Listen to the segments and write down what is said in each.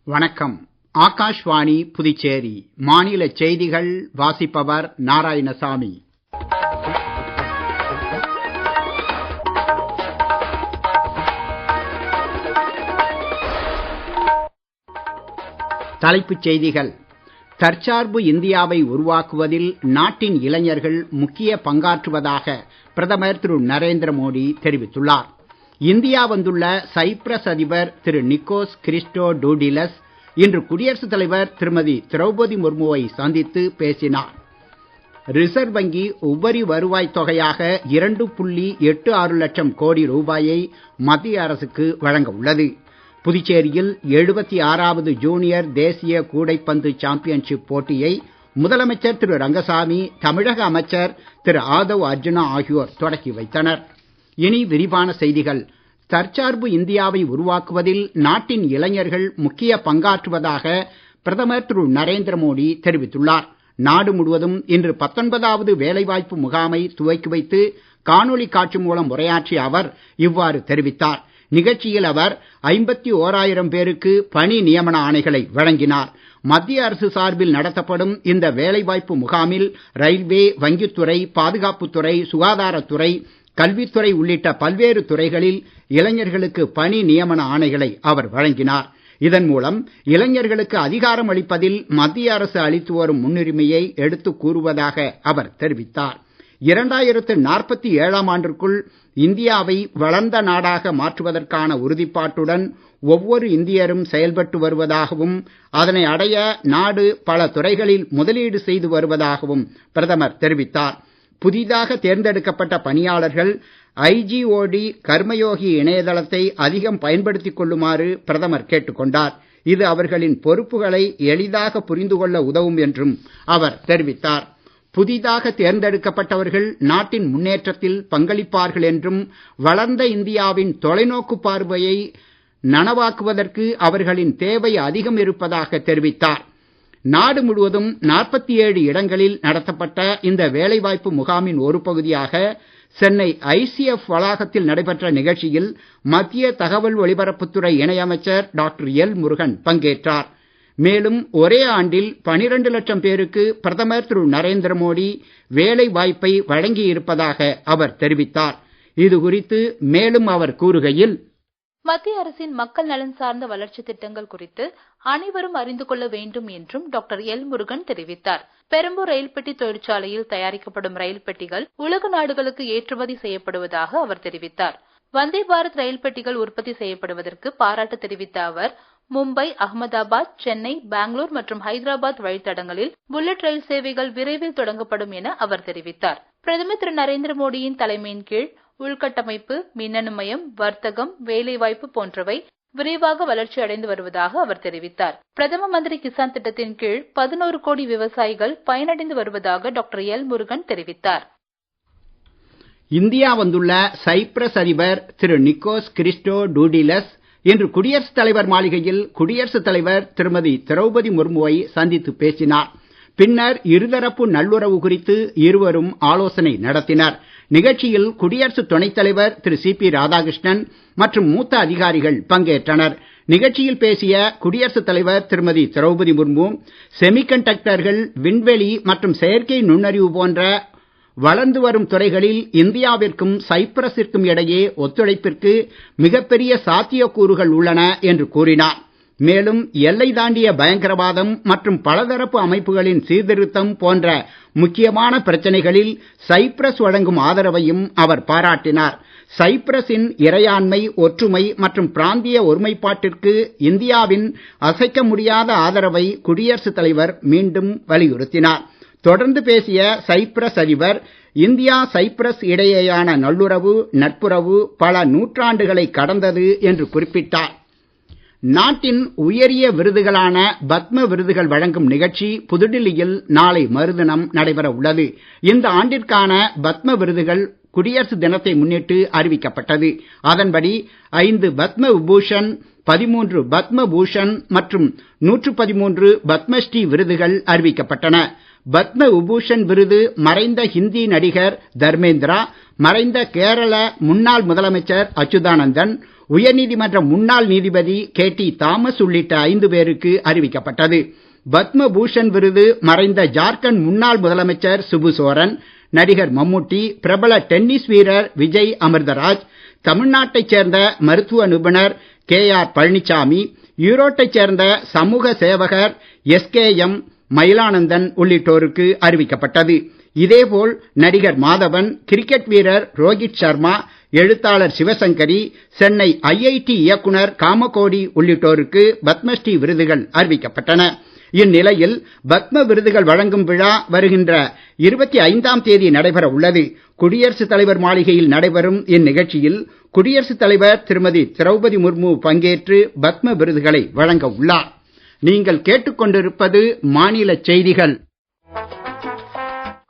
வணக்கம். ஆகாஷ்வாணி புதுச்சேரி. மாநில செய்திகள் வாசிப்பவர் நாராயணசாமி. தலைப்புச் செய்திகள். தற்சார்பு இந்தியாவை உருவாக்குவதில் நாட்டின் இளைஞர்கள் முக்கிய பங்காற்றுவதாக பிரதமர் திரு நரேந்திர மோடி தெரிவித்துள்ளார். இந்தியா வந்துள்ள சைப்ரஸ் அதிபர் திரு நிக்கோஸ் கிறிஸ்டோடூடிலஸ் இன்று குடியரசுத் தலைவர் திருமதி திரௌபதி முர்முவை சந்தித்து பேசினார். ரிசர்வ் வங்கி உபரி வருவாய் தொகையாக 2.86 லட்சம் கோடி ரூபாயை மத்திய அரசுக்கு வழங்க உள்ளது. புதுச்சேரியில் 76வது ஜூனியர் தேசிய கூடைப்பந்து சாம்பியன்ஷிப் போட்டியை முதலமைச்சர் திரு ரங்கசாமி, தமிழக அமைச்சர் திரு ஆதவ் அர்ஜுனா ஆகியோர் தொடக்கி வைத்தனர். இனி விரிவான செய்திகள். தற்சார்பு இந்தியாவை உருவாக்குவதில் நாட்டின் இளைஞர்கள் முக்கிய பங்காற்றுவதாக பிரதமர் திரு நரேந்திர மோடி தெரிவித்துள்ளார். நாடு முழுவதும் இன்று 19வது வேலைவாய்ப்பு முகாமை துவக்கி வைத்து காணொளி காட்சி மூலம் உரையாற்றிய அவர் இவ்வாறு தெரிவித்தார். நிகழ்ச்சியில் அவர் 51,000 பேருக்கு பணி நியமன ஆணைகளை வழங்கினார். மத்திய அரசு சார்பில் நடத்தப்படும் இந்த வேலைவாய்ப்பு முகாமில் ரயில்வே, வங்கித்துறை, பாதுகாப்புத்துறை, சுகாதாரத்துறை, கல்வித்துறை உள்ளிட்ட பல்வேறு துறைகளில் இளைஞர்களுக்கு பணி நியமன ஆணைகளை அவர் வழங்கினார். இதன் மூலம் இளைஞர்களுக்கு அதிகாரம் அளிப்பதில் மத்திய அரசு அளித்து வரும் முன்னுரிமையை எடுத்துக் கூறுவதாக அவர் தெரிவித்தார். 2047ஆம் ஆண்டிற்குள் இந்தியாவை வளர்ந்த நாடாக மாற்றுவதற்கான உறுதிப்பாட்டுடன் ஒவ்வொரு இந்தியரும் செயல்பட்டு வருவதாகவும், அதனை அடைய நாடு பல துறைகளில் முதலீடு செய்து வருவதாகவும் பிரதமர் தெரிவித்தார். புதிதாக தேர்ந்தெடுக்கப்பட்ட பணியாளர்கள் IGOD கர்மயோகி இணையதளத்தை அதிகம் பயன்படுத்திக் கொள்ளுமாறு பிரதமர் கேட்டுக் கொண்டார். இது அவர்களின் பொறுப்புகளை எளிதாக புரிந்து கொள்ள உதவும் என்றும் அவர் தெரிவித்தார். புதிதாக தேர்ந்தெடுக்கப்பட்டவர்கள் நாட்டின் முன்னேற்றத்தில் பங்களிப்பார்கள் என்றும், வளர்ந்த இந்தியாவின் தொலைநோக்கு பார்வையை நனவாக்குவதற்கு அவர்களின் தேவை அதிகம் இருப்பதாக தெரிவித்தார். நாடு முழுவதும் 47 இடங்களில் நடத்தப்பட்ட இந்த வேலைவாய்ப்பு முகாமின் ஒரு பகுதியாக சென்னை ICF வளாகத்தில் நடைபெற்ற நிகழ்ச்சியில் மத்திய தகவல் ஒலிபரப்புத்துறை இணையமைச்சர் டாக்டர் எல் முருகன் பங்கேற்றார். மேலும் ஒரே ஆண்டில் 12 லட்சம் பேருக்கு பிரதமர் திரு நரேந்திர மோடி வேலை வாய்ப்பை வழங்கி இருப்பதாக அவர் தெரிவித்தார். இது குறித்து மேலும் அவர் கூறுகையில், மத்திய அரசின் மக்கள் நலன் சார்ந்த வளர்ச்சி திட்டங்கள் குறித்து அனைவரும் அறிந்து கொள்ள வேண்டும் என்றும் டாக்டர் எல் முருகன் தெரிவித்தார். பெரம்பூர் ரயில் பெட்டி தொழிற்சாலையில் தயாரிக்கப்படும் ரயில் பெட்டிகள் உலக நாடுகளுக்கு ஏற்றுமதி செய்யப்படுவதாக அவர் தெரிவித்தார். வந்தே பாரத் ரயில் பெட்டிகள் உற்பத்தி செய்யப்படுவதற்கு பாராட்டு தெரிவித்த அவர், மும்பை, அகமதாபாத், சென்னை, பெங்களூர் மற்றும் ஹைதராபாத் வழித்தடங்களில் புல்லட் ரயில் சேவைகள் விரைவில் தொடங்கப்படும் என அவர் தெரிவித்தார். பிரதமர் திரு நரேந்திர மோடியின் தலைமையின் கீழ் உள்கட்டமைப்பு, மின்னணுமயம், வர்த்தகம், வேலைவாய்ப்பு போன்றவை விரைவாக வளர்ச்சி அடைந்து வருவதாக அவர் தெரிவித்தார். பிரதம மந்திரி கிசான் திட்டத்தின் கீழ் 11 கோடி விவசாயிகள் பயனடைந்து வருவதாக டாக்டர் எல் முருகன் தெரிவித்தார். இந்தியா வந்துள்ள சைப்ரஸ் அதிபர் திரு நிக்கோஸ் கிறிஸ்டோடூடிலஸ் இன்று குடியரசுத் தலைவர் மாளிகையில் குடியரசுத் தலைவர் திருமதி திரௌபதி முர்முவை சந்தித்து பேசினார். பின்னர் இருதரப்பு நல்லுறவு குறித்து இருவரும் ஆலோசனை நடத்தினர். நிகழ்ச்சியில் குடியரசு துணைத் தலைவர் திரு CP ராதாகிருஷ்ணன் மற்றும் மூத்த அதிகாரிகள் பங்கேற்றனர். நிகழ்ச்சியில் பேசிய குடியரசுத் தலைவர் திருமதி திரௌபதி முர்மு, செமிகண்டக்டர்கள், விண்வெளி மற்றும் செயற்கை நுண்ணறிவு போன்ற வளர்ந்து வரும் துறைகளில் இந்தியாவிற்கும் சைப்ரஸிற்கும் இடையே ஒத்துழைப்பிற்கு மிகப்பெரிய சாத்தியக்கூறுகள் உள்ளன என்று கூறினார். மேலும் எல்லை தாண்டிய பயங்கரவாதம் மற்றும் பலதரப்பு அமைப்புகளின் சீர்திருத்தம் போன்ற முக்கியமான பிரச்சனைகளில் சைப்ரஸ் வழங்கும் ஆதரவையும் அவர் பாராட்டினார். சைப்ரஸின் இறையாண்மை, ஒற்றுமை மற்றும் பிராந்திய ஒருமைப்பாட்டிற்கு இந்தியாவின் அசைக்க முடியாத ஆதரவை குடியரசுத் தலைவர் மீண்டும் வலியுறுத்தினார். தொடர்ந்து பேசிய சைப்ரஸ் அதிபர், இந்தியா சைப்ரஸ் இடையேயான நல்லுறவு, நட்புறவு பல நூற்றாண்டுகளை கடந்தது என்று குறிப்பிட்டார். நாட்டின் உயரிய விருதுகளான பத்ம விருதுகள் வழங்கும் நிகழ்ச்சி புதுடில்லியில் நாளை மறுதினம் நடைபெற உள்ளது. இந்த ஆண்டிற்கான பத்ம விருதுகள் குடியரசு தினத்தை முன்னிட்டு அறிவிக்கப்பட்டது. அதன்படி 5 பத்ம விபூஷன், 13 பத்ம பூஷன் மற்றும் 113 பத்மஸ்ரீ விருதுகள் அறிவிக்கப்பட்டன. பத்ம விபூஷன் விருது மறைந்த ஹிந்தி நடிகர் தர்மேந்திரா, மறைந்த கேரள முன்னாள் முதலமைச்சர் அச்சுதானந்தன், உயர்நீதிமன்ற முன்னாள் நீதிபதி KT தாமஸ் உள்ளிட்ட 5 பேருக்கு அறிவிக்கப்பட்டது. பத்ம பூஷன் விருது மறைந்த ஜார்க்கண்ட் முன்னாள் முதலமைச்சர் சிபு சோரன், நடிகர் மம்முட்டி, பிரபல டென்னிஸ் வீரர் விஜய் அமிர்தராஜ், தமிழ்நாட்டைச் சேர்ந்த மருத்துவ நிபுணர் KR பழனிசாமி, ஈரோட்டைச் சேர்ந்த சமூக சேவகர் SKM மயிலானந்தன் உள்ளிட்டோருக்கு அறிவிக்கப்பட்டது. இதேபோல் நடிகர் மாதவன், கிரிக்கெட் வீரர் ரோஹித் சர்மா, எழுத்தாளர் சிவசங்கரி, சென்னை IIT இயக்குனர் காமகோடி உள்ளிட்டோருக்கு பத்மஸ்ரீ விருதுகள் அறிவிக்கப்பட்டன. இந்நிலையில் பத்ம விருதுகள் வழங்கும் விழா வருகின்ற 25ஆம் தேதி நடைபெற உள்ளது. குடியரசுத் தலைவர் மாளிகையில் நடைபெறும் இந்நிகழ்ச்சியில் குடியரசுத் தலைவர் திருமதி திரௌபதி முர்மு பங்கேற்று பத்ம விருதுகளை வழங்க உள்ளார். நீங்கள் கேட்டுக்கொண்டிருப்பது மாநில செய்திகள்.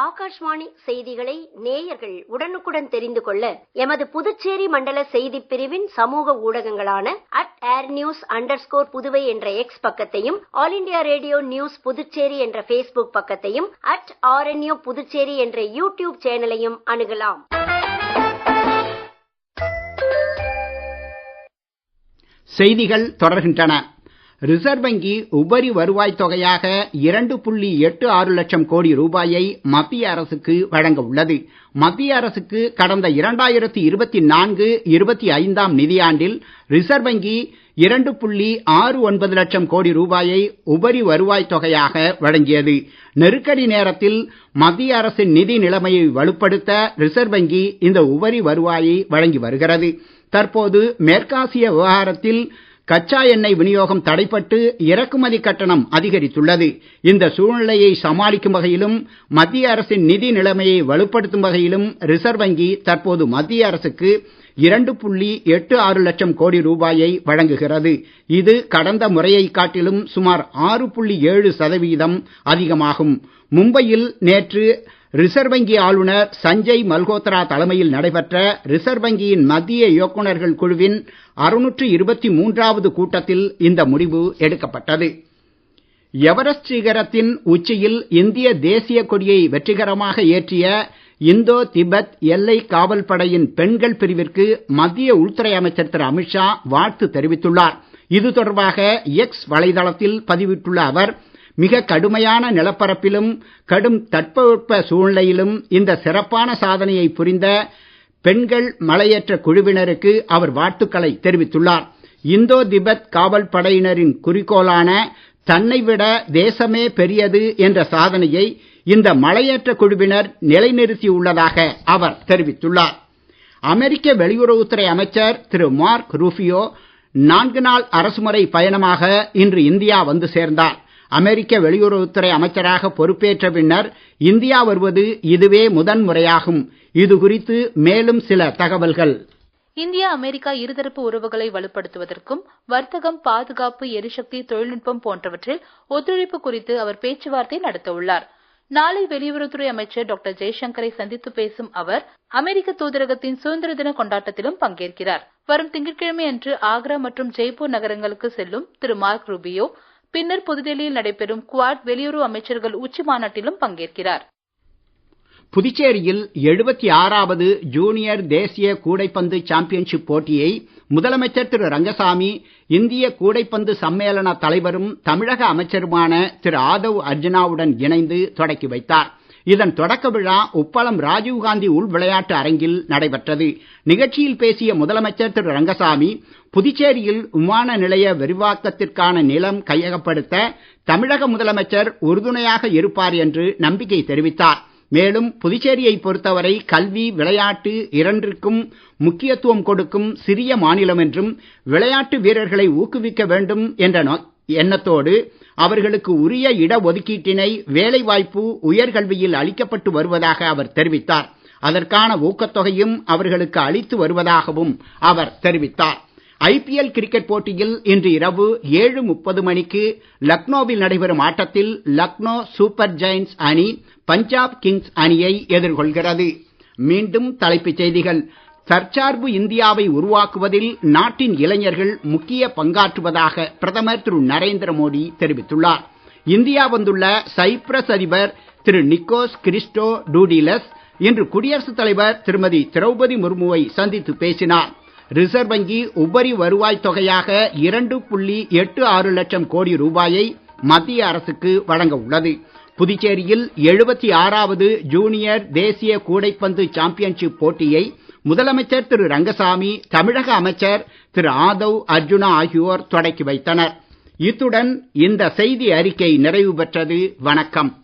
ஆகாஷ்வாணி செய்திகளை நேயர்கள் உடனுக்குடன் தெரிந்து கொள்ள எமது புதுச்சேரி மண்டல செய்திப் பிரிவின் சமூக ஊடகங்களான @airnews_புதுவை என்ற எக்ஸ் பக்கத்தையும், all India radio news Puducherry என்ற பேஸ்புக் பக்கத்தையும், @RNU புதுச்சேரி என்ற யூடியூப் சேனலையும் அணுகலாம். செய்திகள் தொடர்கின்றன. ரிசர்வ் வங்கி உபரி வருவாய் தொகையாக 2.86 லட்சம் கோடி ரூபாயை மத்திய அரசுக்கு வழங்க உள்ளது. மத்திய அரசுக்கு கடந்த 2024-25ஆம் நிதியாண்டில் ரிசர்வ் வங்கி 2.69 லட்சம் கோடி ரூபாயை உபரி வருவாய் தொகையாக வழங்கியது. நெருக்கடி நேரத்தில் மத்திய அரசின் நிதி நிலைமையை வலுப்படுத்த ரிசர்வ் வங்கி இந்த உபரி வருவாயை வழங்கி வருகிறது. தற்போது மேற்காசிய விவகாரத்தில் கச்சா எண்ணெய் விநியோகம் தடைப்பட்டு இறக்குமதி கட்டணம் அதிகரித்துள்ளது. இந்த சூழ்நிலையை சமாளிக்கும் வகையிலும் மத்திய அரசின் நிதி நிலைமையை வலுப்படுத்தும் வகையிலும் ரிசர்வ் வங்கி தற்போது மத்திய அரசுக்கு 2.86 லட்சம் கோடி ரூபாயை வழங்குகிறது. இது கடந்த முறையை காட்டிலும் சுமார் 6.7% அதிகமாகும். மும்பையில் நேற்று ரிசர்வ் வங்கி ஆளுநர் சஞ்சய் மல்ஹோத்ரா தலைமையில் நடைபெற்ற ரிசர்வ் வங்கியின் மத்திய இயக்குநர்கள் குழுவின் 623வது கூட்டத்தில் இந்த முடிவு எடுக்கப்பட்டது. எவரெஸ்ட் சிகரத்தின் உச்சியில் இந்திய தேசிய கொடியை வெற்றிகரமாக ஏற்றிய இந்தோ திபெத் எல்லை காவல் படையின் பெண்கள் பிரிவிற்கு மத்திய உள்துறை அமைச்சர் திரு அமித்ஷா வாழ்த்து தெரிவித்துள்ளார். இது தொடர்பாக எக்ஸ் வலைதளத்தில் பதிவிட்டுள்ள அவர், மிக கடுமையான நிலப்பரப்பிலும் கடும் தட்பவெப்ப சூழ்நிலையிலும் இந்த சிறப்பான சாதனையை புரிந்த பெண்கள் மலையேற்ற குழுவினருக்கு அவர் வாழ்த்துக்களை தெரிவித்துள்ளார். இந்தோ திபெத் காவல் படையினரின் குறிக்கோளான தன்னை விட தேசமே பெரியது என்ற சாதனையை இந்த மலையேற்ற குழுவினர் நிலைநிறுத்தியுள்ளதாக அவர் தெரிவித்துள்ளார். அமெரிக்க வெளியுறவுத்துறை அமைச்சர் திரு மார்க் ரூபியோ 4 நாள் அரசுமுறை பயணமாக இன்று இந்தியா வந்து சேர்ந்தார். அமெரிக்க வெளியுறவுத்துறை அமைச்சராக பொறுப்பேற்ற பின்னர் இந்தியா வருவது இதுவே முதன்முறையாகும். இது குறித்து மேலும் சில தகவல்கள். இந்தியா அமெரிக்கா இருதரப்பு உறவுகளை வலுப்படுத்துவதற்கும் வர்த்தகம், பாதுகாப்பு, எரிசக்தி, தொழில்நுட்பம் போன்றவற்றில் ஒத்துழைப்பு குறித்து அவர் பேச்சுவார்த்தை நடத்த உள்ளார். நாளை வெளியுறவுத்துறை அமைச்சர் டாக்டர் ஜெய்சங்கரை சந்தித்து பேசும் அவர் அமெரிக்க தூதரகத்தின் சுதந்திர தின கொண்டாட்டத்திலும் பங்கேற்கிறார். வரும் திங்கட்கிழமை அன்று ஆக்ரா மற்றும் ஜெய்ப்பூர் நகரங்களுக்கு செல்லும் திரு மார்க் ரூபியோ பின்னர் புதுடெல்லியில் நடைபெறும் குவாட் வெளியுறவு அமைச்சர்கள் உச்சி மாநாட்டிலும் பங்கேற்கிறார். புதுச்சேரியில் 76வது ஜூனியர் தேசிய கூடைப்பந்து சாம்பியன்ஷிப் போட்டியை முதலமைச்சர் திரு ரங்கசாமி, இந்திய கூடைப்பந்து சம்மேளன தலைவரும் தமிழக அமைச்சருமான திரு ஆதவ் அர்ஜுனாவுடன் இணைந்து தொடக்கி வைத்தார். இதன் தொடக்க விழா உப்பளம் ராஜீவ்காந்தி உள் விளையாட்டு அரங்கில் நடைபெற்றது. நிகழ்ச்சியில் பேசிய முதலமைச்சர் திரு ரங்கசாமி, புதுச்சேரியில் விமான நிலைய விரிவாக்கத்திற்கான நிலம் கையகப்படுத்த தமிழக முதலமைச்சர் உறுதுணையாக இருப்பார் என்று நம்பிக்கை தெரிவித்தார். மேலும் புதுச்சேரியை பொறுத்தவரை கல்வி, விளையாட்டு இரண்டிற்கும் முக்கியத்துவம் கொடுக்கும் சிறிய மாநிலம் என்றும், விளையாட்டு வீரர்களை ஊக்குவிக்க வேண்டும் என்ற எண்ணத்தோடு அவர்களுக்கு உரிய இடஒதுக்கீட்டினை வேலைவாய்ப்பு, உயர்கல்வியில் அளிக்கப்பட்டு வருவதாக அவர் தெரிவித்தார். அதற்கான ஊக்கத்தொகையும் அவர்களுக்கு அளித்து வருவதாகவும் அவர் தெரிவித்தார். IPL கிரிக்கெட் போட்டியில் இன்று இரவு 7:30 மணிக்கு லக்னோவில் நடைபெறும் ஆட்டத்தில் லக்னோ சூப்பர் ஜெயண்ட்ஸ் அணி பஞ்சாப் கிங்ஸ் அணியை எதிர்கொள்கிறது. மீண்டும் தலைப்புச் செய்திகள். தற்சார்பு இந்தியாவை உருவாக்குவதில் நாட்டின் இளைஞர்கள் முக்கிய பங்காற்றுவதாக பிரதமர் திரு நரேந்திர மோடி தெரிவித்துள்ளார். இந்தியா வந்துள்ள சைப்ரஸ் அதிபர் திரு நிக்கோஸ் கிறிஸ்டோ டூடிலஸ் இன்று குடியரசுத் தலைவர் திருமதி திரௌபதி முர்முவை சந்தித்து பேசினார். ரிசர்வ் வங்கி உபரி வருவாய் தொகையாக 2.86 லட்சம் கோடி ரூபாயை மத்திய அரசுக்கு வழங்க உள்ளது. புதுச்சேரியில் 76வது ஜூனியர் தேசிய கூடைப்பந்து சாம்பியன்ஷிப் போட்டியை முதலமைச்சர் திரு ரங்கசாமி, தமிழக அமைச்சர் திரு ஆதவ் அர்ஜுனா ஆகியோர் தொடக்கி வைத்தனர். இத்துடன் இந்த செய்தி அறிக்கை நிறைவு பெற்றது. வணக்கம்.